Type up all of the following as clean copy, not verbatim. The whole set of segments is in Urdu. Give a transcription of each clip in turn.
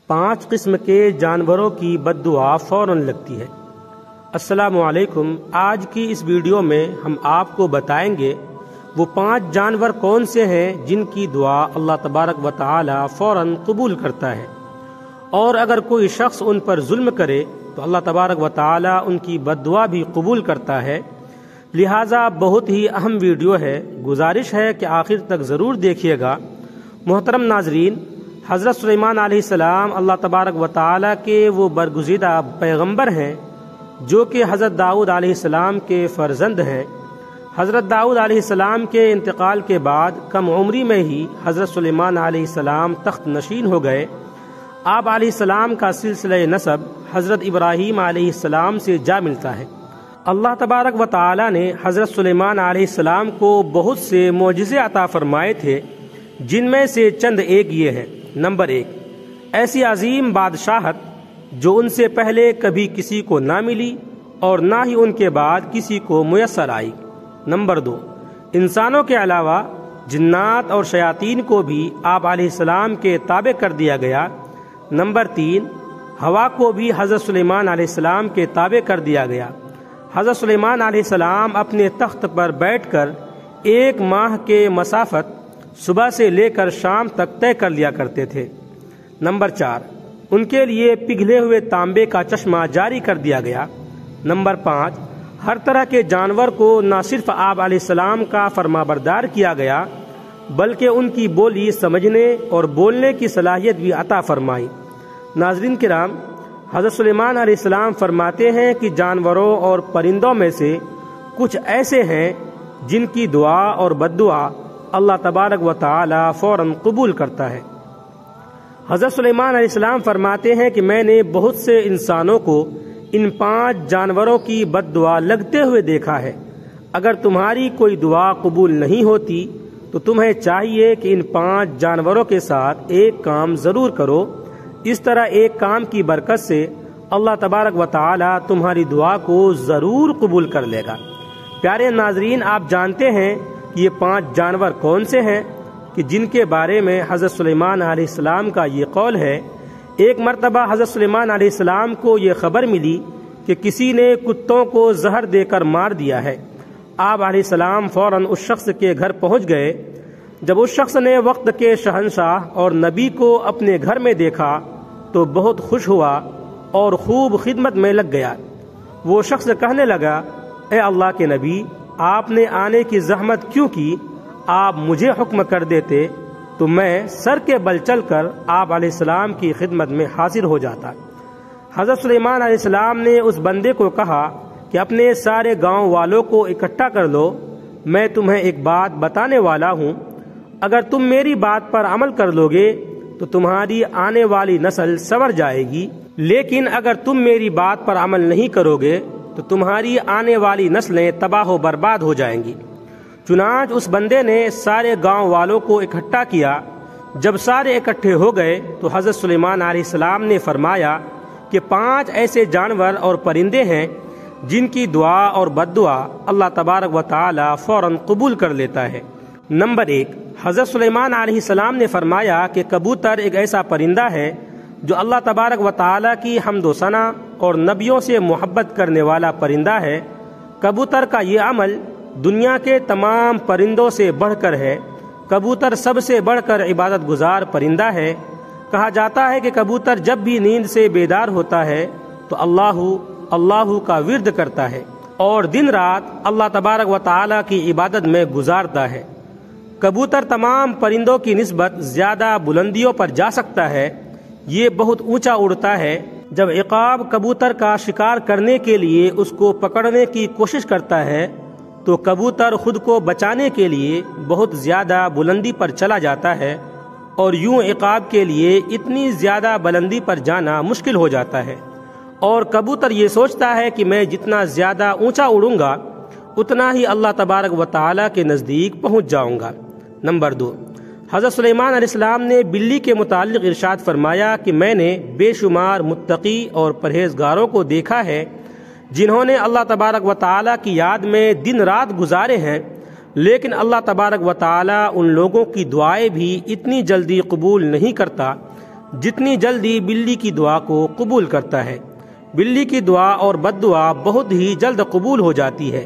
5 قسم کے جانوروں کی بد دعا فوراً لگتی ہے۔ السلام علیکم، آج کی اس ویڈیو میں ہم آپ کو بتائیں گے وہ 5 جانور کون سے ہیں جن کی دعا اللہ تبارک و تعالی فوراً قبول کرتا ہے، اور اگر کوئی شخص ان پر ظلم کرے تو اللہ تبارک و تعالی ان کی بد دعا بھی قبول کرتا ہے۔ لہٰذا بہت ہی اہم ویڈیو ہے، گزارش ہے کہ آخر تک ضرور دیکھیے گا۔ محترم ناظرین، حضرت سلیمان علیہ السلام اللہ تبارک و تعالی کے وہ برگزیدہ پیغمبر ہیں جو کہ حضرت داؤد علیہ السلام کے فرزند ہیں۔ حضرت داؤد علیہ السلام کے انتقال کے بعد کم عمری میں ہی حضرت سلیمان علیہ السلام تخت نشین ہو گئے۔ آپ علیہ السلام کا سلسلہ نسب حضرت ابراہیم علیہ السلام سے جا ملتا ہے۔ اللہ تبارک و تعالی نے حضرت سلیمان علیہ السلام کو بہت سے معجزے عطا فرمائے تھے، جن میں سے چند ایک یہ ہیں۔ نمبر 1، ایسی عظیم بادشاہت جو ان سے پہلے کبھی کسی کو نہ ملی اور نہ ہی ان کے بعد کسی کو میسر آئی۔ نمبر 2، انسانوں کے علاوہ جنات اور شیاطین کو بھی آپ علیہ السلام کے تابع کر دیا گیا۔ نمبر 3، ہوا کو بھی حضرت سلیمان علیہ السلام کے تابع کر دیا گیا۔ حضرت سلیمان علیہ السلام اپنے تخت پر بیٹھ کر 1 ماہ کے مسافت صبح سے لے کر شام تک طے کر لیا کرتے تھے۔ نمبر 4، ان کے لیے پگھلے ہوئے تانبے کا چشمہ جاری کر دیا گیا۔ نمبر 5، ہر طرح کے جانور کو نہ صرف آپ علیہ السلام کا فرما بردار کیا گیا بلکہ ان کی بولی سمجھنے اور بولنے کی صلاحیت بھی عطا فرمائی۔ ناظرین کرام، حضرت سلیمان علیہ السلام فرماتے ہیں کہ جانوروں اور پرندوں میں سے کچھ ایسے ہیں جن کی دعا اور بد دعا اللہ تبارک و تعالی فوراً قبول کرتا ہے۔ حضرت سلیمان علیہ السلام فرماتے ہیں کہ میں نے بہت سے انسانوں کو ان 5 جانوروں کی بد دعا لگتے ہوئے دیکھا ہے۔ اگر تمہاری کوئی دعا قبول نہیں ہوتی تو تمہیں چاہیے کہ ان 5 جانوروں کے ساتھ ایک کام ضرور کرو۔ اس طرح ایک کام کی برکت سے اللہ تبارک و تعالی تمہاری دعا کو ضرور قبول کر لے گا۔ پیارے ناظرین، آپ جانتے ہیں کہ یہ 5 جانور کون سے ہیں کہ جن کے بارے میں حضرت سلیمان علیہ السلام کا یہ قول ہے۔ ایک مرتبہ حضرت سلیمان علیہ السلام کو یہ خبر ملی کہ کسی نے کتوں کو زہر دے کر مار دیا ہے۔ آپ علیہ السلام فوراً اس شخص کے گھر پہنچ گئے۔ جب اس شخص نے وقت کے شہنشاہ اور نبی کو اپنے گھر میں دیکھا تو بہت خوش ہوا اور خوب خدمت میں لگ گیا۔ وہ شخص کہنے لگا، اے اللہ کے نبی، آپ نے آنے کی زحمت کیوں کی؟ آپ مجھے حکم کر دیتے تو میں سر کے بل چل کر آپ علیہ السلام کی خدمت میں حاضر ہو جاتا۔ حضرت سلیمان علیہ السلام نے اس بندے کو کہا کہ اپنے سارے گاؤں والوں کو اکٹھا کر لو، میں تمہیں ایک بات بتانے والا ہوں۔ اگر تم میری بات پر عمل کر لوگے تو تمہاری آنے والی نسل سنور جائے گی، لیکن اگر تم میری بات پر عمل نہیں کرو گے تو تمہاری آنے والی نسلیں تباہ و برباد ہو جائیں گی۔ چنانچہ اس بندے نے سارے گاؤں والوں کو اکٹھا کیا۔ جب سارے اکٹھے ہو گئے تو حضرت سلیمان علیہ السلام نے فرمایا کہ 5 ایسے جانور اور پرندے ہیں جن کی دعا اور بد دعا اللہ تبارک و تعالی فوراً قبول کر لیتا ہے۔ نمبر 1، حضرت سلیمان علیہ السلام نے فرمایا کہ کبوتر ایک ایسا پرندہ ہے جو اللہ تبارک و تعالی کی حمد و ثنا اور نبیوں سے محبت کرنے والا پرندہ ہے۔ کبوتر کا یہ عمل دنیا کے تمام پرندوں سے بڑھ کر ہے۔ کبوتر سب سے بڑھ کر عبادت گزار پرندہ ہے۔ کہا جاتا ہے کہ کبوتر جب بھی نیند سے بیدار ہوتا ہے تو اللہ کا ورد کرتا ہے اور دن رات اللہ تبارک و تعالی کی عبادت میں گزارتا ہے۔ کبوتر تمام پرندوں کی نسبت زیادہ بلندیوں پر جا سکتا ہے۔ یہ بہت اونچا اڑتا ہے۔ جب عقاب کبوتر کا شکار کرنے کے لیے اس کو پکڑنے کی کوشش کرتا ہے تو کبوتر خود کو بچانے کے لیے بہت زیادہ بلندی پر چلا جاتا ہے، اور یوں عقاب کے لیے اتنی زیادہ بلندی پر جانا مشکل ہو جاتا ہے، اور کبوتر یہ سوچتا ہے کہ میں جتنا زیادہ اونچا اڑوں گا اتنا ہی اللہ تبارک و تعالی کے نزدیک پہنچ جاؤں گا۔ نمبر 2، حضرت سلیمان علیہ السلام نے بلی کے متعلق ارشاد فرمایا کہ میں نے بے شمار متقی اور پرہیزگاروں کو دیکھا ہے جنہوں نے اللہ تبارک و تعالی کی یاد میں دن رات گزارے ہیں، لیکن اللہ تبارک و تعالی ان لوگوں کی دعائیں بھی اتنی جلدی قبول نہیں کرتا جتنی جلدی بلی کی دعا کو قبول کرتا ہے۔ بلی کی دعا اور بد دعا بہت ہی جلد قبول ہو جاتی ہے۔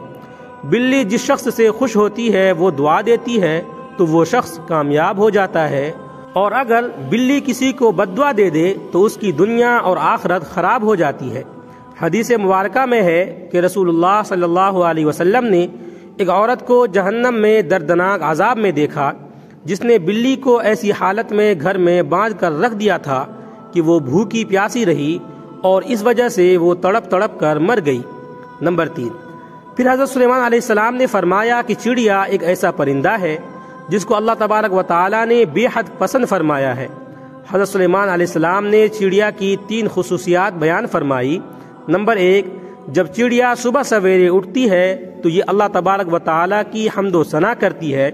بلی جس شخص سے خوش ہوتی ہے وہ دعا دیتی ہے تو وہ شخص کامیاب ہو جاتا ہے، اور اگر بلی کسی کو بد دعا دے دے تو اس کی دنیا اور آخرت خراب ہو جاتی ہے۔ حدیث مبارکہ میں ہے کہ رسول اللہ صلی اللہ علیہ وسلم نے ایک عورت کو جہنم میں دردناک عذاب میں دیکھا جس نے بلی کو ایسی حالت میں گھر میں باندھ کر رکھ دیا تھا کہ وہ بھوکی پیاسی رہی اور اس وجہ سے وہ تڑپ تڑپ کر مر گئی۔ نمبر 3، پھر حضرت سلیمان علیہ السلام نے فرمایا کہ چڑیا ایک ایسا پرندہ ہے جس کو اللہ تبارک و تعالی نے بے حد پسند فرمایا ہے۔ حضرت سلیمان علیہ السلام نے چڑیا کی 3 خصوصیات بیان فرمائی۔ نمبر 1، جب چڑیا صبح سویرے اٹھتی ہے تو یہ اللہ تبارک و تعالی کی حمد و ثنا کرتی ہے۔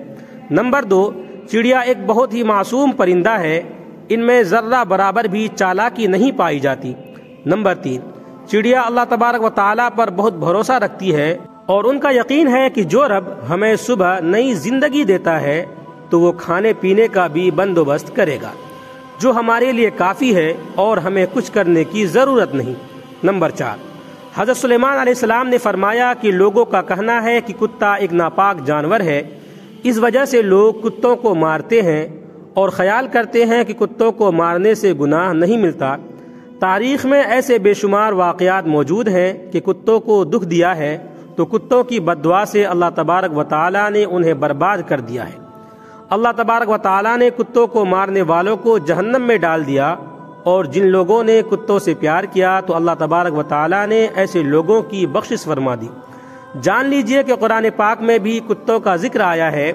نمبر 2، چڑیا ایک بہت ہی معصوم پرندہ ہے، ان میں ذرہ برابر بھی چالاکی نہیں پائی جاتی۔ نمبر 3، چڑیا اللہ تبارک و تعالی پر بہت بھروسہ رکھتی ہے اور ان کا یقین ہے کہ جو رب ہمیں صبح نئی زندگی دیتا ہے تو وہ کھانے پینے کا بھی بندوبست کرے گا جو ہمارے لیے کافی ہے اور ہمیں کچھ کرنے کی ضرورت نہیں۔ نمبر 4، حضرت سلیمان علیہ السلام نے فرمایا کہ لوگوں کا کہنا ہے کہ کتا ایک ناپاک جانور ہے، اس وجہ سے لوگ کتوں کو مارتے ہیں اور خیال کرتے ہیں کہ کتوں کو مارنے سے گناہ نہیں ملتا۔ تاریخ میں ایسے بے شمار واقعات موجود ہیں کہ کتوں کو دکھ دیا ہے تو کتوں کی بد دعا سے اللہ تبارک و تعالی نے انہیں برباد کر دیا ہے۔ اللہ تبارک و تعالی نے کتوں کو مارنے والوں کو جہنم میں ڈال دیا، اور جن لوگوں نے کتوں سے پیار کیا تو اللہ تبارک و تعالی نے ایسے لوگوں کی بخشش فرما دی۔ جان لیجئے کہ قرآن پاک میں بھی کتوں کا ذکر آیا ہے،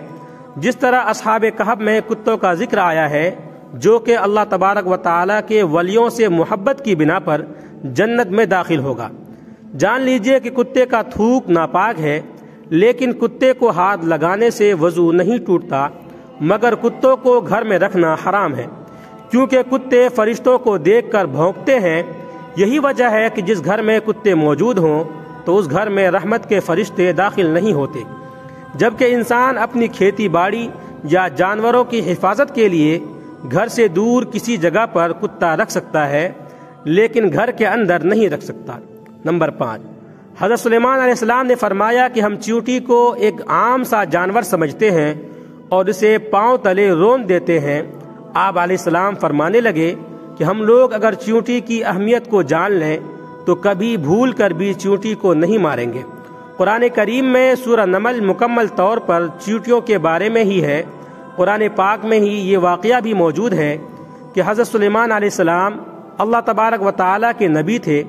جس طرح اصحاب کہف میں کتوں کا ذکر آیا ہے جو کہ اللہ تبارک و تعالی کے ولیوں سے محبت کی بنا پر جنت میں داخل ہوگا۔ جان لیجئے کہ کتے کا تھوک ناپاک ہے، لیکن کتے کو ہاتھ لگانے سے وضو نہیں ٹوٹتا، مگر کتوں کو گھر میں رکھنا حرام ہے، کیونکہ کتے فرشتوں کو دیکھ کر بھونکتے ہیں۔ یہی وجہ ہے کہ جس گھر میں کتے موجود ہوں تو اس گھر میں رحمت کے فرشتے داخل نہیں ہوتے، جبکہ انسان اپنی کھیتی باڑی یا جانوروں کی حفاظت کے لیے گھر سے دور کسی جگہ پر کتا رکھ سکتا ہے، لیکن گھر کے اندر نہیں رکھ سکتا۔ نمبر 5، حضرت سلیمان علیہ السلام نے فرمایا کہ ہم چیونٹی کو ایک عام سا جانور سمجھتے ہیں اور اسے پاؤں تلے رون دیتے ہیں۔ آپ علیہ السلام فرمانے لگے کہ ہم لوگ اگر چیونٹی کی اہمیت کو جان لیں تو کبھی بھول کر بھی چیونٹی کو نہیں ماریں گے۔ قرآن کریم میں سورہ نمل مکمل طور پر چیونٹیوں کے بارے میں ہی ہے۔ قرآن پاک میں ہی یہ واقعہ بھی موجود ہے کہ حضرت سلیمان علیہ السلام اللہ تبارک و تعالیٰ کے نبی تھے۔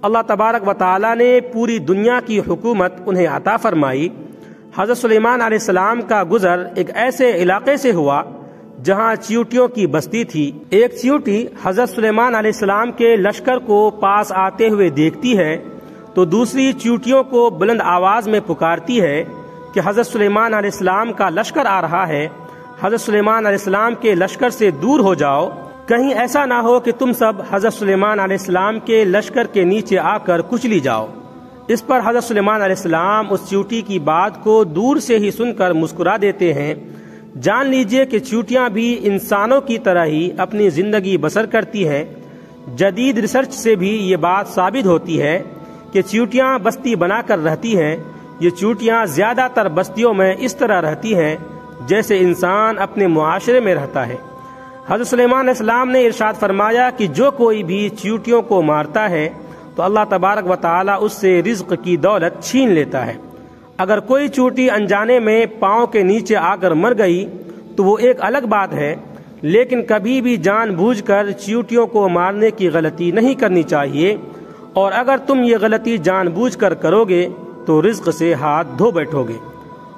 اللہ تبارک و تعالیٰ نے پوری دنیا کی حکومت انہیں عطا فرمائی۔ حضرت سلیمان علیہ السلام کا گزر ایک ایسے علاقے سے ہوا جہاں چیونٹیوں کی بستی تھی۔ ایک چیونٹی حضرت سلیمان علیہ السلام کے لشکر کو پاس آتے ہوئے دیکھتی ہے تو دوسری چیونٹیوں کو بلند آواز میں پکارتی ہے کہ حضرت سلیمان علیہ السلام کا لشکر آ رہا ہے، حضرت سلیمان علیہ السلام کے لشکر سے دور ہو جاؤ، کہیں ایسا نہ ہو کہ تم سب حضرت سلیمان علیہ السلام کے لشکر کے نیچے آ کر کچلی جاؤ۔ اس پر حضرت سلیمان علیہ السلام اس چیونٹی کی بات کو دور سے ہی سن کر مسکرا دیتے ہیں۔ جان لیجئے کہ چیونٹیاں بھی انسانوں کی طرح ہی اپنی زندگی بسر کرتی ہیں۔ جدید ریسرچ سے بھی یہ بات ثابت ہوتی ہے کہ چیونٹیاں بستی بنا کر رہتی ہیں۔ یہ چیونٹیاں زیادہ تر بستیوں میں اس طرح رہتی ہیں جیسے انسان اپنے معاشرے میں رہتا ہے۔ حضرت سلیمان علیہ السلام نے ارشاد فرمایا کہ جو کوئی بھی چیونٹیوں کو مارتا ہے تو اللہ تبارک و تعالیٰ اس سے رزق کی دولت چھین لیتا ہے۔ اگر کوئی چیونٹی انجانے میں پاؤں کے نیچے آ کر مر گئی تو وہ ایک الگ بات ہے، لیکن کبھی بھی جان بوجھ کر چیونٹیوں کو مارنے کی غلطی نہیں کرنی چاہیے، اور اگر تم یہ غلطی جان بوجھ کر کرو گے تو رزق سے ہاتھ دھو بیٹھو گے۔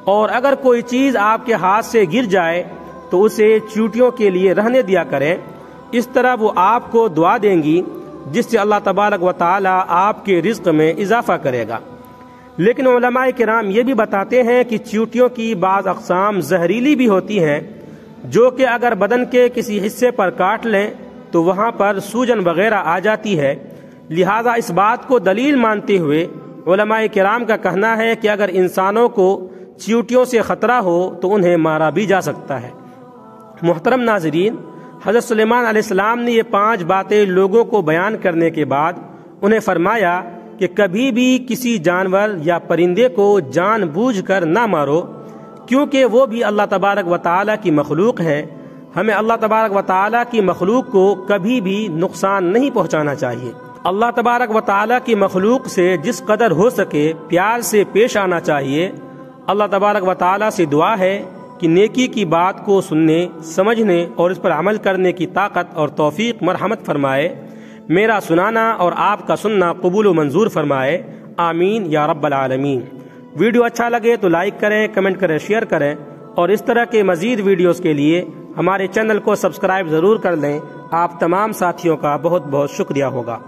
اور اگر کوئی چیز آپ کے ہاتھ سے گر جائے تو اسے چیونٹیوں کے لیے رہنے دیا کریں، اس طرح وہ آپ کو دعا دیں گی جس سے اللہ تبارک و تعالی آپ کے رزق میں اضافہ کرے گا۔ لیکن علماء کرام یہ بھی بتاتے ہیں کہ چیونٹیوں کی بعض اقسام زہریلی بھی ہوتی ہیں، جو کہ اگر بدن کے کسی حصے پر کاٹ لیں تو وہاں پر سوجن وغیرہ آ جاتی ہے۔ لہذا اس بات کو دلیل مانتے ہوئے علماء کرام کا کہنا ہے کہ اگر انسانوں کو چیونٹیوں سے خطرہ ہو تو انہیں مارا بھی جا سکتا ہے۔ محترم ناظرین، حضرت سلیمان علیہ السلام نے یہ 5 باتیں لوگوں کو بیان کرنے کے بعد انہیں فرمایا کہ کبھی بھی کسی جانور یا پرندے کو جان بوجھ کر نہ مارو، کیونکہ وہ بھی اللہ تبارک و تعالیٰ کی مخلوق ہے۔ ہمیں اللہ تبارک و تعالیٰ کی مخلوق کو کبھی بھی نقصان نہیں پہنچانا چاہیے۔ اللہ تبارک و تعالیٰ کی مخلوق سے جس قدر ہو سکے پیار سے پیش آنا چاہیے۔ اللہ تبارک و تعالیٰ سے دعا ہے کہ نیکی کی بات کو سننے، سمجھنے اور اس پر عمل کرنے کی طاقت اور توفیق مرحمت فرمائے۔ میرا سنانا اور آپ کا سننا قبول و منظور فرمائے، آمین یا رب العالمین۔ ویڈیو اچھا لگے تو لائک کریں، کمنٹ کریں، شیئر کریں، اور اس طرح کے مزید ویڈیوز کے لیے ہمارے چینل کو سبسکرائب ضرور کر لیں۔ آپ تمام ساتھیوں کا بہت بہت شکریہ ہوگا۔